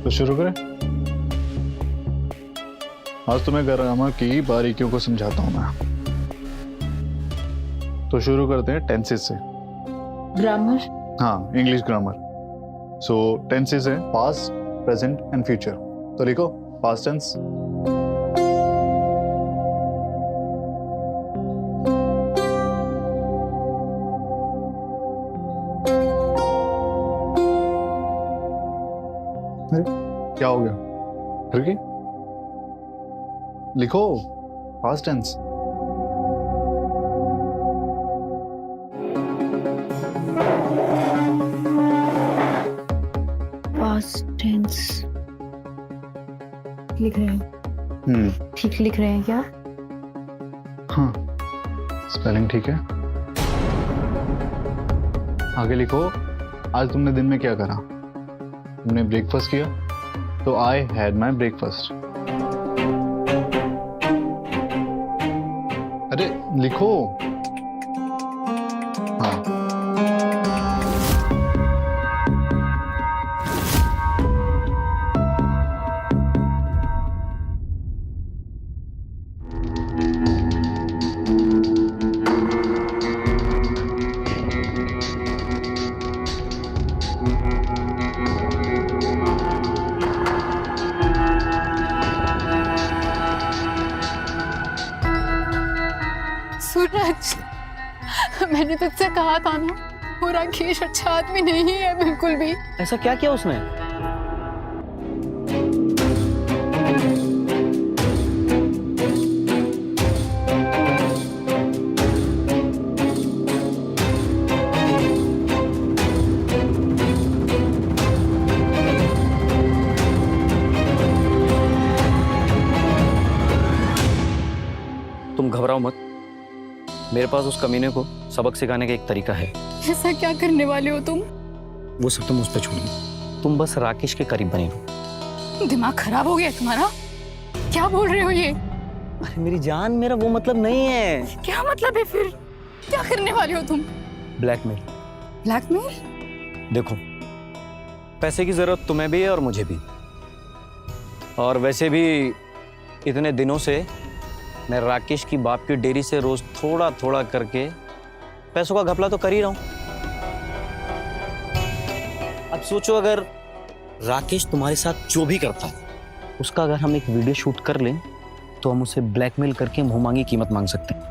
तो शुरू करें। आज तुम्हें ग्रामर की बारीकियों को समझाता हूं मैं। तो शुरू करते हैं टेंसेस से। ग्रामर? हाँ, इंग्लिश ग्रामर। सो टेंसेस है पास्ट, प्रेजेंट एंड फ्यूचर। तो लिखो पास्ट टेंस। क्या हो गया? फिर की लिखो पास्ट टेंस। पास्ट टेंस लिख रहे हैं? ठीक लिख रहे हैं क्या? हाँ, स्पेलिंग ठीक है। आगे लिखो, आज तुमने दिन में क्या करा? तुमने ब्रेकफास्ट किया, तो आई हैड माई ब्रेकफास्ट। अरे लिखो। हाँ, सूरज, मैंने तुझसे कहा था ना, वो राकेश अच्छा आदमी नहीं है बिल्कुल भी। ऐसा क्या किया उसने? तुम घबराओ मत, मेरे पास उस कमीने को सबक सिखाने का एक तरीका है। ऐसा क्या करने वाले हो तुम? वो सब तुम उस पर छोड़िए, तुम बस राकेश के करीब बने रहो। दिमाग खराब हो गया तुम्हारा? क्या बोल रहे हो ये? अरे मेरी जान, मेरा वो मतलब नहीं है। क्या मतलब है फिर? क्या करने वाले हो तुम? ब्लैकमेल। ब्लैकमेल? देखो, पैसे की जरूरत तुम्हें भी है और मुझे भी, और वैसे भी इतने दिनों से मैं राकेश की बाप की डेयरी से रोज थोड़ा थोड़ा करके पैसों का घपला तो कर ही रहा हूं। अब सोचो, अगर राकेश तुम्हारे साथ जो भी करता है उसका अगर हम एक वीडियो शूट कर लें तो हम उसे ब्लैकमेल करके मुंहमांगी कीमत मांग सकते हैं,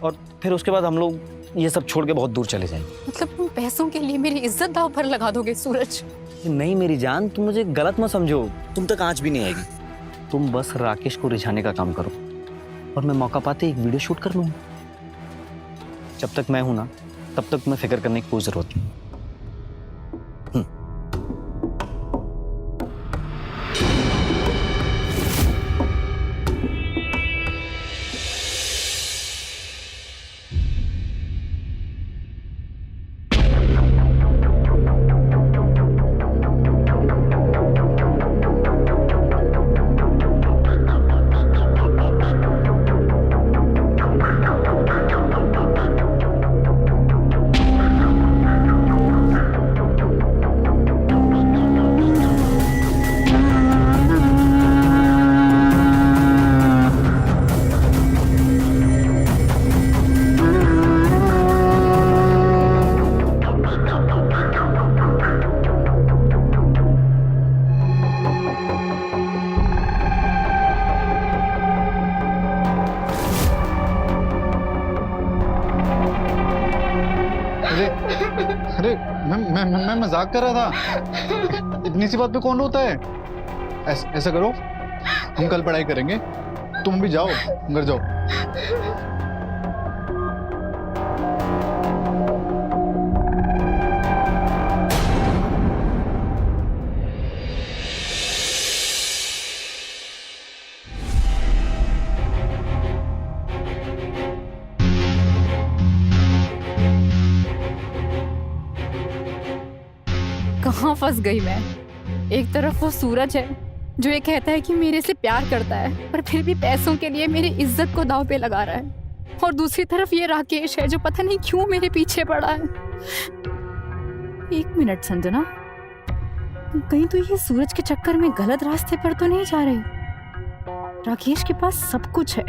और फिर उसके बाद हम लोग ये सब छोड़ के बहुत दूर चले जाएंगे। मतलब तुम पैसों के लिए मेरी इज्जत दांव पर लगा दोगे सूरज? नहीं मेरी जान, तुम मुझे गलत मत समझो, तुम तक आंच भी नहीं आएगी। तुम बस राकेश को रिझाने का काम करो और मैं मौका पाते एक वीडियो शूट कर लूंगा। जब तक मैं हूं ना, तब तक तुम्हें फिक्र करने की कोई जरूरत नहीं। अरे मैं मजाक कर रहा था, इतनी सी बात पे कौन रोता है? ऐसा करो, हम कल पढ़ाई करेंगे, तुम भी जाओ, घर जाओ। कहाँ फंस गई मैं? एक तरफ वो सूरज है जो ये कहता है कि मेरे से प्यार करता है, पर फिर भी पैसों के लिए मेरी इज्जत को दांव पे लगा रहा है, और दूसरी तरफ ये राकेश है जो पता नहीं क्यों मेरे पीछे पड़ा है। एक मिनट संजना, कहीं तो ये सूरज के चक्कर में गलत रास्ते पर तो नहीं जा रही? राकेश के पास सब कुछ है,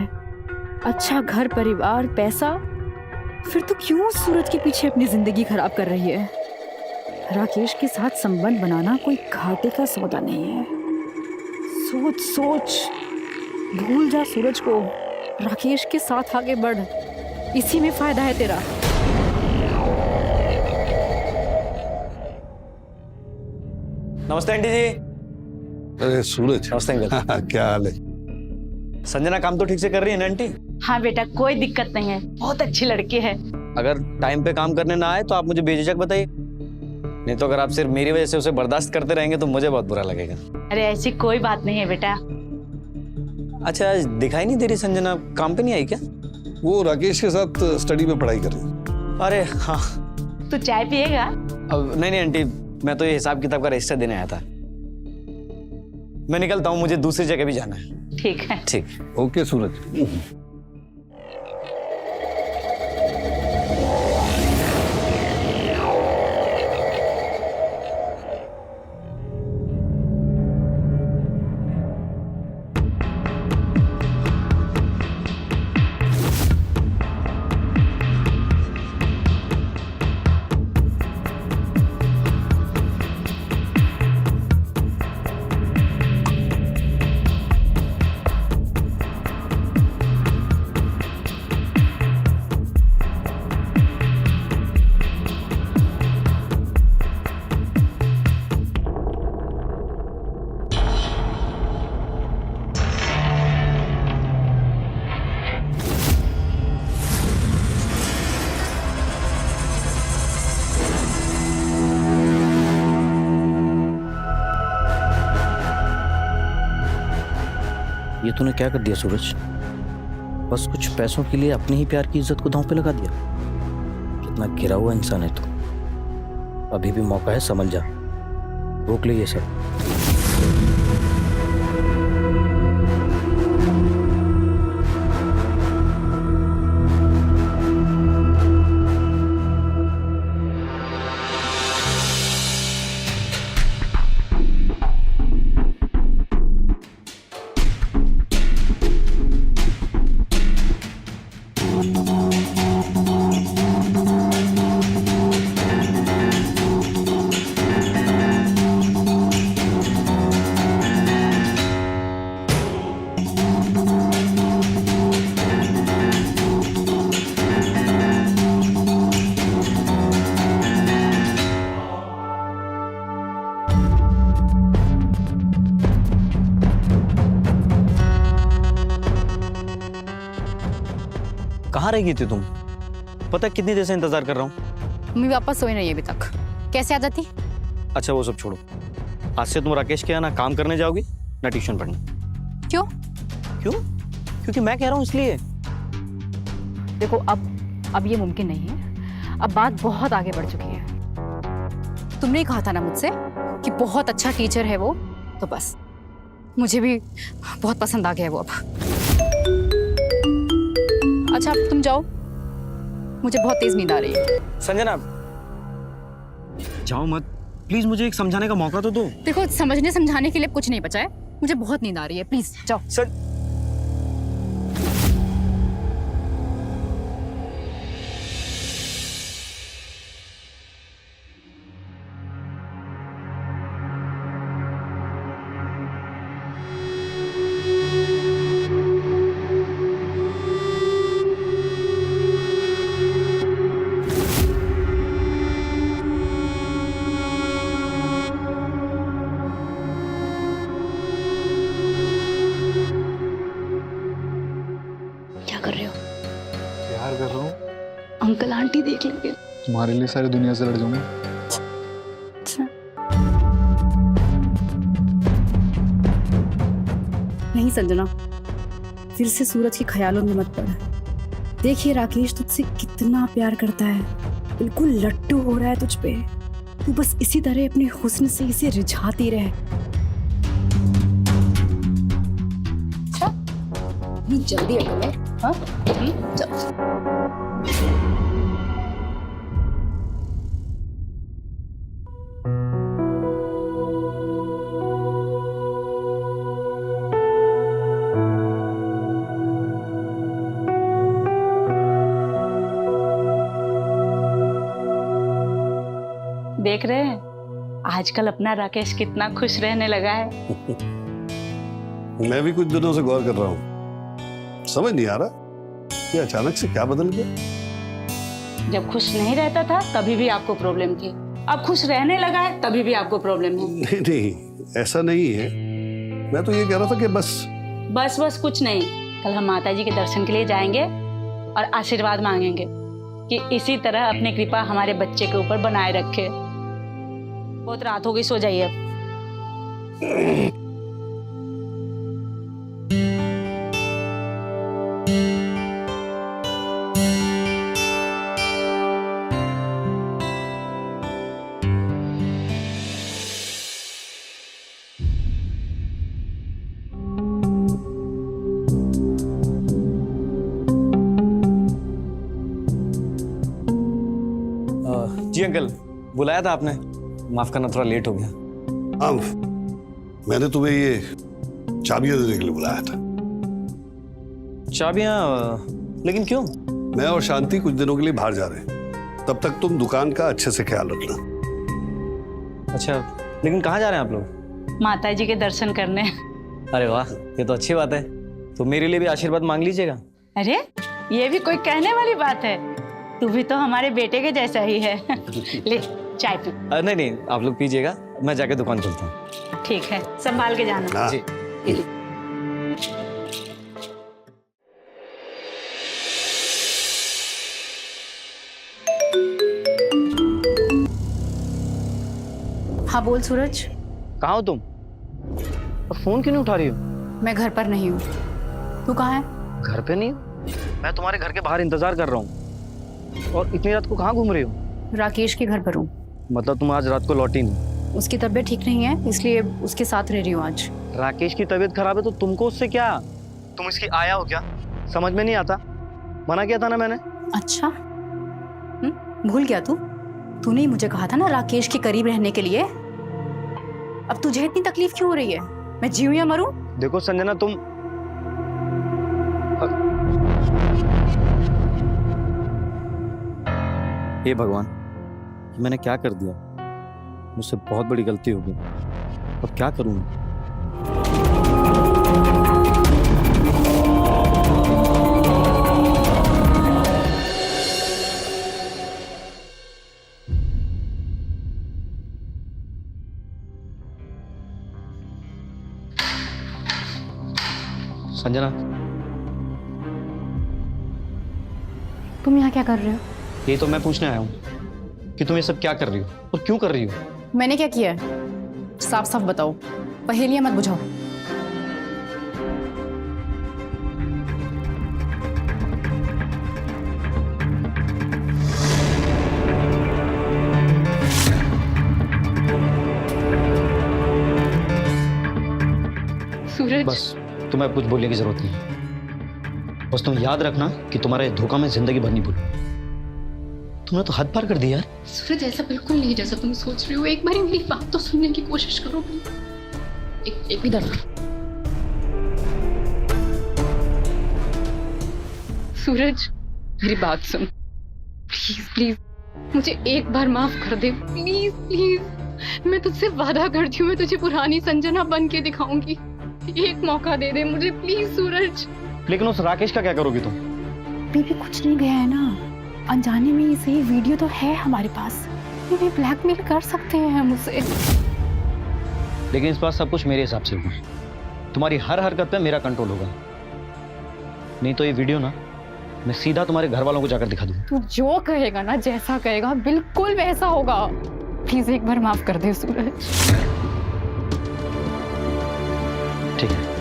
अच्छा घर परिवार पैसा, फिर तो क्यों सूरज के पीछे अपनी जिंदगी खराब कर रही है? राकेश के साथ संबंध बनाना कोई घाटे का सौदा नहीं है। सोच सोच, भूल जा सूरज को, राकेश के साथ आगे बढ़, इसी में फायदा है तेरा। नमस्ते आंटी जी। अरे सूरज, नमस्ते अंकल। क्या हाल है? संजना काम तो ठीक से कर रही है ना आंटी? हाँ बेटा, कोई दिक्कत नहीं है, बहुत अच्छी लड़की है। अगर टाइम पे काम करने ना आए तो आप मुझे बेझिझक बताइए, नहीं तो अगर आप सिर्फ मेरी वजह से उसे बर्दाश्त करते रहेंगे तो मुझे बहुत बुरा लगेगा। अरे ऐसी कोई बात नहीं है बेटा। अच्छा, आज दिखाई नहीं दे रही संजना, काम पे नहीं आई क्या? वो राकेश के साथ स्टडी में पढ़ाई कर रही। अरे हाँ। तू चाय पिएगा? अब नहीं आंटी, मैं तो ये हिसाब किताब का रजिस्टर देने आया था। मैं निकलता हूँ, मुझे दूसरी जगह भी जाना है। ठीक है। ठीक। ओके सूरज। ये तूने क्या कर दिया सूरज? बस कुछ पैसों के लिए अपने ही प्यार की इज्जत को दांव पे लगा दिया। कितना गिरा हुआ इंसान है तू। अभी भी मौका है, समझ जा, रोक ले ये सब। कहाँ रह गई थी तुम? पता है कितनी देर से इंतजार कर रहा हूँ। मम्मी वापस सोई नहीं अभी तक। कैसे आ जाती? अच्छा वो सब छोड़ो, आज से तुम राकेश के यहाँ ना काम करने जाओगी ना ट्यूशन पढ़ने। क्यों? क्यों? क्योंकि मैं कह रहा हूँ इसलिए। देखो अब ये मुमकिन नहीं है। अब बात बहुत आगे बढ़ चुकी है। तुमने ही कहा था ना मुझसे कि बहुत अच्छा टीचर है वो, तो बस मुझे भी बहुत पसंद आ गया है वो अब। अच्छा अब तुम जाओ, मुझे बहुत तेज नींद आ रही है। संजना जाओ मत प्लीज, मुझे एक समझाने का मौका तो दो। देखो समझने समझाने के लिए कुछ नहीं बचा है, मुझे बहुत नींद आ रही है, प्लीज जाओ। क्या कर रहे हो? प्यार कर रहा हूँ। अंकल आंटी देख लेंगे। तुम्हारे लिए सारी दुनिया से लड़ जाऊंगा। नहीं संजना, फिर से सूरज के ख्यालों में मत पड़। देखिए राकेश तुझसे कितना प्यार करता है, बिल्कुल लट्टू हो रहा है तुझ पे। तू बस इसी तरह अपने हुस्न से इसे रिझाती रहे। अच्छा इतनी जल्दी अकल है? हाँ चल। देख रहे हैं आजकल अपना राकेश कितना खुश रहने लगा है। मैं भी कुछ दिनों से गौर कर रहा हूँ, समझ नहीं आ रहा कि अचानक से क्या बदल गया। जब खुश नहीं रहता था तभी भी आपको प्रॉब्लम थी, अब खुश रहने लगा है तभी भी आपको प्रॉब्लम है। नहीं नहीं ऐसा नहीं है, मैं तो ये कह रहा था कि बस कुछ नहीं। कल हम माता जी के दर्शन के लिए जाएंगे और आशीर्वाद मांगेंगे कि इसी तरह अपनी कृपा हमारे बच्चे के ऊपर बनाए रखे। बहुत रात हो गई, सो जाइए अब। जी अंकल, बुलाया था आपने, माफ करना थोड़ा लेट हो गया। हाँ, मैंने तुम्हें ये चाबियां देने के लिए बुलाया था। चाबियां? लेकिन क्यों? मैं और शांति कुछ दिनों के लिए बाहर जा रहे हैं, तब तक तुम दुकान का अच्छे से ख्याल रखना। अच्छा, लेकिन कहाँ जा रहे हैं आप लोग? माता जी के दर्शन करने। अरे वाह, ये तो अच्छी बात है। तो मेरे लिए भी आशीर्वाद मांग लीजिएगा। अरे ये भी कोई कहने वाली बात है, तू भी तो हमारे बेटे के जैसा ही है। ले चाय पी। नहीं नहीं, आप लोग पीजिएगा, मैं जाके दुकान खोलता हूँ। ठीक है, संभाल के जाना। हाँ। जी। हाँ बोल सूरज। कहाँ हो तुम? और फोन क्यों नहीं उठा रही हो? मैं घर पर नहीं हूँ। तू कहाँ है? घर पे नहीं हूँ? मैं तुम्हारे घर के बाहर इंतजार कर रहा हूँ। और इतनी रात को कहाँ घूम रही हो? राकेश के घर पर हूँ। मतलब तुम आज रात को लौटी नहीं? उसकी तबीयत ठीक नहीं है, इसलिए उसके साथ रह रही हूँ आज। राकेश की तबीयत खराब है तो तुमको उससे क्या? तुम इसकी आया हो क्या? समझ में नहीं आता। मना किया था ना मैंने। अच्छा, भूल गया तू? तूने ही मुझे कहा था ना राकेश के करीब रहने के लिए। अब तुझे इतनी तकलीफ क्यों हो रही है? मैं जीऊं या मरूं? देखो संजना, तुम हे भगवान, मैंने क्या कर दिया? मुझसे बहुत बड़ी गलती हो गई। अब क्या करूं मैं? संजना, तुम यहाँ क्या कर रहे हो? ये तो मैं पूछने आया हूँ कि तुम ये सब क्या कर रही हो और क्यों कर रही हो? मैंने क्या किया है? साफ साफ बताओ, पहेलियां मत बुझाओ। सूरज, बस तुम्हें अब कुछ बोलने की जरूरत नहीं है। बस तुम याद रखना कि तुम्हारा ये धोखा मैं जिंदगी भर नहीं भूलूं। तुमने तो हद पार कर दी यार। सूरज, ऐसा बिल्कुल नहीं जैसा तुम सोच रही हो। एक बार मेरी बात तो सुनने की कोशिश करो। एक इधर। सूरज, मेरी बात सुन प्लीज प्लीज। मुझे एक बार माफ कर दे प्लीज प्लीज। मैं तुझसे वादा करती हूँ, मैं तुझे पुरानी संजना बन के दिखाऊंगी। एक मौका दे दे मुझे प्लीज सूरज। लेकिन उस राकेश का क्या करोगी तुम? बेबी कुछ नहीं गया है ना, अनजाने में ही सही। वीडियो तो है हमारे पास, ये भी ब्लैकमेल कर सकते हैं हम उसे। लेकिन इस बार सब कुछ मेरे हिसाब से होगा। तुम्हारी हर हरकत पे मेरा कंट्रोल होगा। नहीं तो ये वीडियो ना मैं सीधा तुम्हारे घर वालों को जाकर दिखा दूंगा। तू जो कहेगा ना, जैसा कहेगा बिल्कुल वैसा होगा। प्लीज एक बार माफ कर दे सूरज। ठीक है।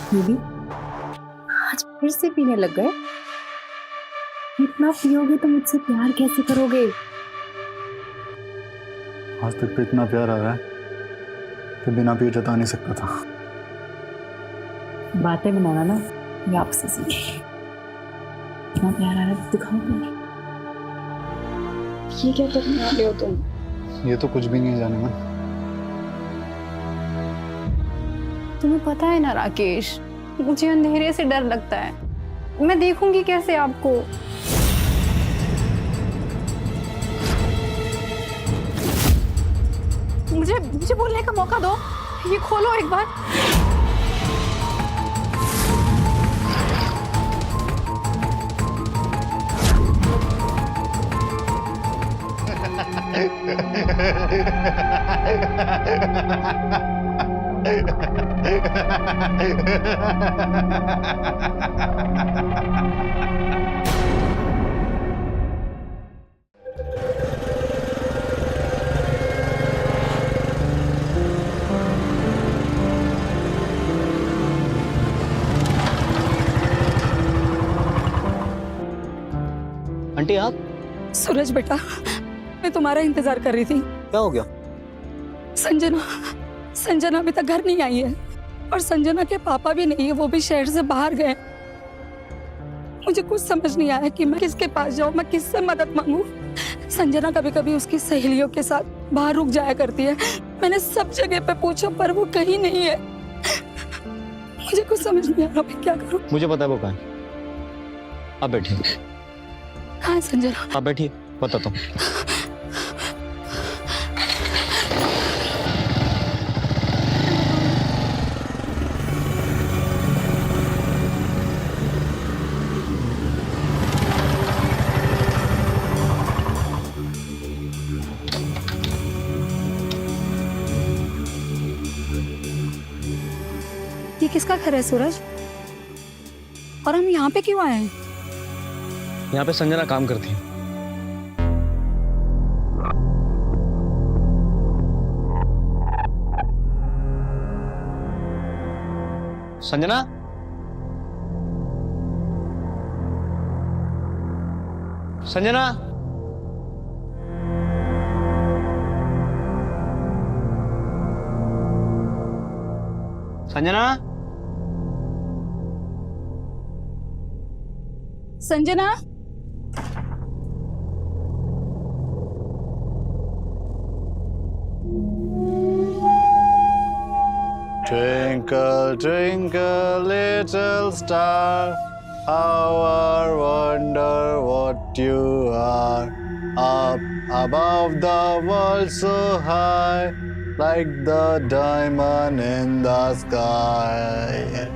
बेबी, आज फिर से पीने लग गए? इतना पियोगे तो मुझसे प्यार कैसे करोगे? आज तक तो इतना प्यार आ रहा है कि बिना पिए जता नहीं सकता था। बातें बनाना ना ये आपसे सीखी। इतना प्यार आ रहा है, दिखाओ प्यार। ये क्या करने वाले हो तुम? ये तो कुछ भी नहीं है जाने मन। तुम्हें पता है ना राकेश, मुझे अंधेरे से डर लगता है। मैं देखूंगी कैसे आपको? मुझे बोलने का मौका दो। ये खोलो एक बार। आंटी आप? सूरज बेटा, मैं तुम्हारा इंतजार कर रही थी। क्या हो गया? संजना अभी तक घर नहीं आई है और संजना के पापा भी नहीं है, वो भी शहर से बाहर गए। मुझे कुछ समझ नहीं आया कि मैं किसके पास जाऊं, मैं किससे मदद मांगूं। संजना कभी कभी उसकी सहेलियों के साथ बाहर रुक जाया करती है। मैंने सब जगह पे पूछा पर वो कहीं नहीं है। मुझे कुछ समझ नहीं आ रहा मैं क्या करूं। मुझे पता है वो कहाँ है। आप बैठिए। कहाँ है संजना? आप बैठिए, बताता हूँ। ये किसका घर है सूरज? और हम यहाँ पे क्यों आए हैं? यहाँ पे संजना काम करती है। Sanjana, Sanjana, Sanjana, Sanjana, Twinkle, twinkle, little star, how I wonder what you are. Up above the world so high, like the diamond in the sky.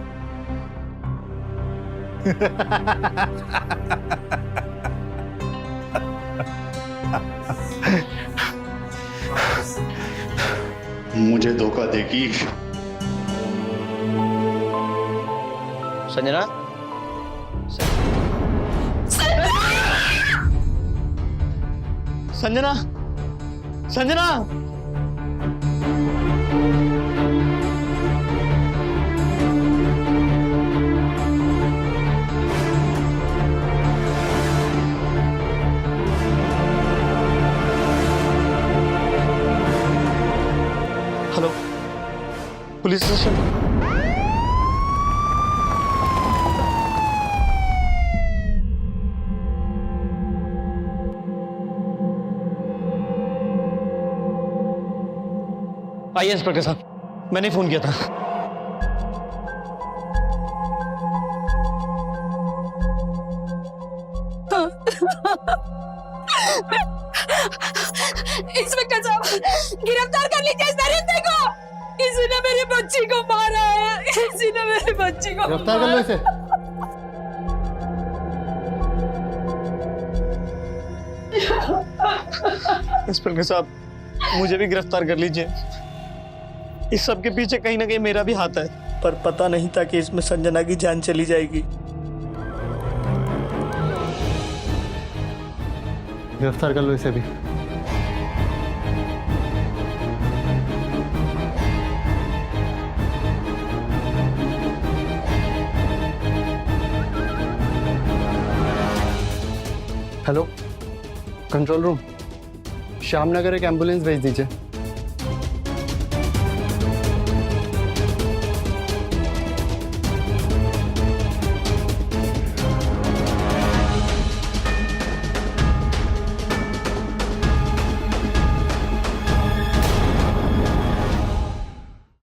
मुझे धोखा देगी। Sanjana, Sanjana, Sanjana, hello, police station. आइए इंस्पेक्टर साहब, मैंने फोन किया था। इंस्पेक्टर साहब, गिरफ्तार कर लीजिए इस दरिंदे को। किसी ने मेरी बच्ची को मारा है, किसी ने मेरी बच्ची को गिरफ्तार कर लो इसे। इंस्पेक्टर साहब, मुझे भी गिरफ्तार कर लीजिए। इस सब के पीछे कहीं ना कहीं मेरा भी हाथ है, पर पता नहीं था कि इसमें संजना की जान चली जाएगी। गिरफ्तार कर लो इसे भी। हेलो, कंट्रोल रूम, श्यामनगर एक एम्बुलेंस भेज दीजिए।